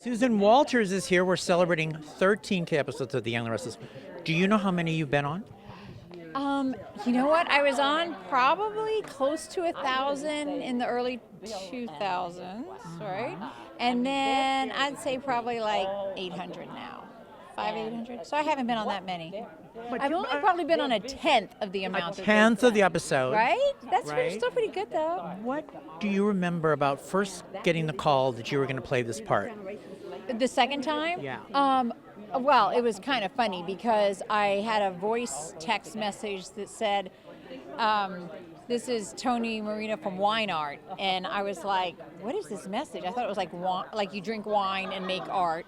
Susan Walters is here. We're celebrating 13 episodes of The Young and the Restless. Do you know how many you've been on? You know what? I was on probably close to 1,000 in the early 2000s, right? And then I'd say probably like 800 now. 800. So I haven't been on that many. I've only probably been on a tenth of the amount. A tenth of the episode. Right? That's Right. still pretty good, though. What do you remember about first getting the call that you were going to play this part? The second time? Yeah. Well, it was kind of funny because I had a voice text message that said, this is Tony Marino from Wine Art. And I was like, what is this message? I thought it was like you drink wine and make art.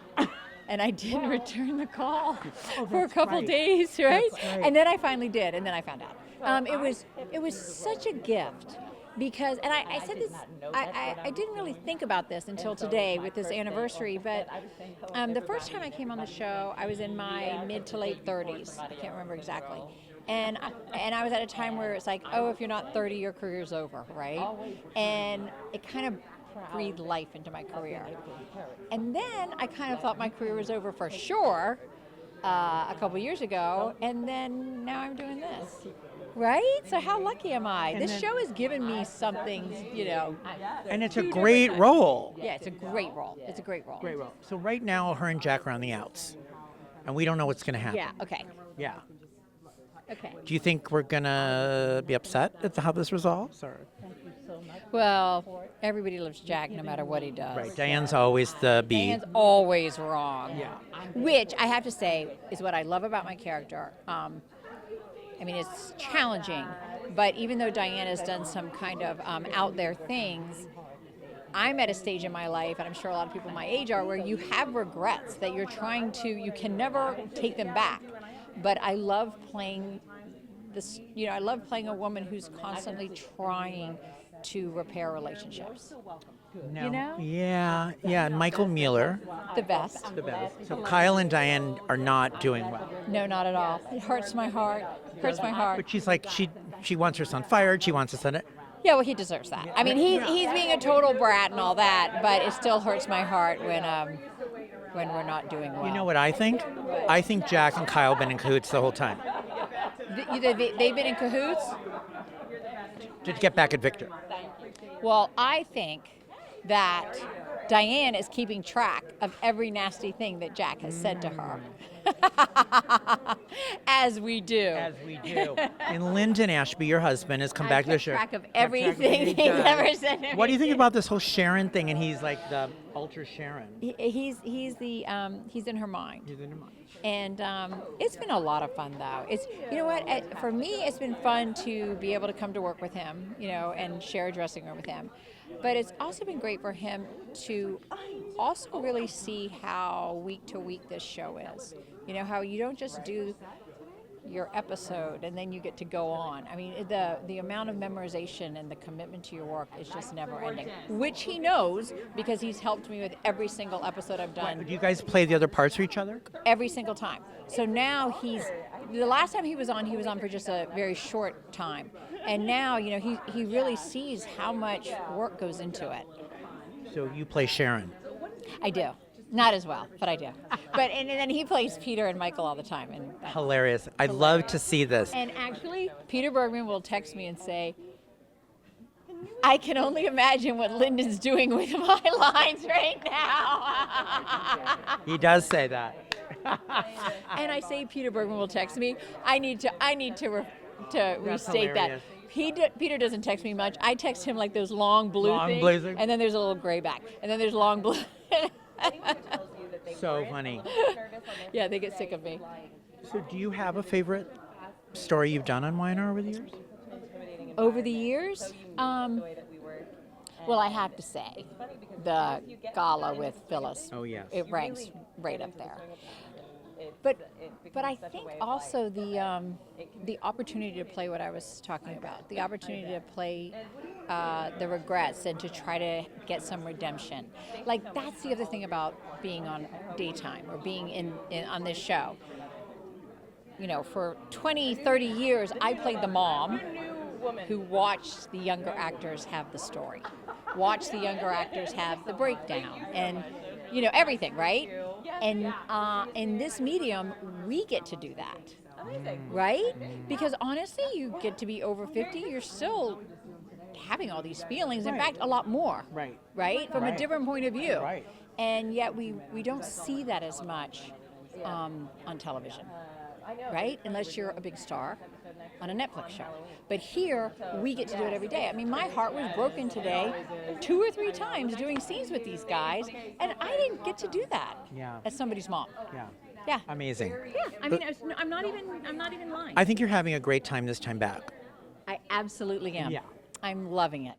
And I didn't return the call for a couple days, right? And then I finally did, and then I found out. It was such a gift. Because, and I said this, I didn't really think about this until today with this anniversary, but the first time I came on the show, I was in my mid to late 30s. I can't remember exactly. And I was at a time where it's like, oh, if you're not 30, your career's over, right? And it kind of breathed life into my career. And then I kind of thought my career was over for sure a couple years ago, and then now I'm doing this. Right? So how lucky am I? This show has given me something, And it's a great role. Yeah, it's a great role. It's a great role. Great role. So right now, her and Jack are on the outs, and we don't know what's going to happen. Yeah, okay. Yeah. Okay. Do you think we're going to be upset at how this resolves? Or? Well, everybody loves Jack no matter what he does. Right. Diane's always the B. Diane's always wrong. Yeah. Which, I have to say, is what I love about my character. It's challenging, but even though Diane has done some kind of out there things, I'm at a stage in my life, and I'm sure a lot of people my age are, where you have regrets that you can never take them back. But I love playing this, I love playing a woman who's constantly trying to repair relationships. No. Yeah. And Michael Mueller. The best. The best. So Kyle and Diane are not doing well. No, not at all. It hurts my heart. But she's like, she wants her son fired. She wants his son. Yeah, well, he deserves that. I mean, he's being a total brat and all that, but it still hurts my heart when we're not doing well. You know what I think? I think Jack and Kyle have been in cahoots the whole time. They've been in cahoots? To get back at Victor. Well, I think that Diane is keeping track of every nasty thing that Jack has said to her. As we do. And Linden Ashby, your husband, has come back to the show. Track of everything he's ever said to me. What do you think about this whole Sharon thing? And he's like the ultra Sharon. He's in her mind. He's in her mind. And it's been a lot of fun, though. For me, it's been fun to be able to come to work with him, and share a dressing room with him. But it's also been great for him to also really see how week to week this show is. How you don't just do your episode and then you get to go on. I mean, the amount of memorization and the commitment to your work is just never ending, which he knows because he's helped me with every single episode I've done. Do you guys play the other parts for each other? Every single time. So now the last time he was on for just a very short time. And now, he really sees how much work goes into it. So you play Sharon? I do. Not as well, but I do. And then he plays Peter and Michael all the time. And hilarious. I'd love to see this. And actually, Peter Bergman will text me and say, I can only imagine what Linden's doing with my lines right now. He does say that. And I say Peter Bergman will text me. I need to restate that. Peter doesn't text me much. I text him like those long blue things, blazer. and then there's a little gray back, and then there's long blue. So funny. Yeah, they get sick of me. So do you have a favorite story you've done on YNR over the years? Over the years? Well, I have to say, the gala with Phyllis. Oh, yes. It ranks right up there. But I think also the opportunity to play what I was talking about, the opportunity to play the regrets and to try to get some redemption. Like, that's the other thing about being on daytime or being in on this show. For 20, 30 years, I played the mom who watched the younger actors have the story, watched the younger actors have the breakdown, and you know, everything, right? And in this medium, we get to do that, right? Because honestly, you get to be over 50, you're still having all these feelings. In fact, a lot more, right? From a different point of view. Right. And yet we don't see that as much on television, right? Unless you're a big star on a Netflix show. But here, we get to do it every day. I mean, my heart was broken today 2 or 3 times doing scenes with these guys, and I didn't get to do that as somebody's mom. Yeah. Amazing. Yeah, I mean, I'm not even lying. I think you're having a great time this time back. I absolutely am. Yeah. I'm loving it.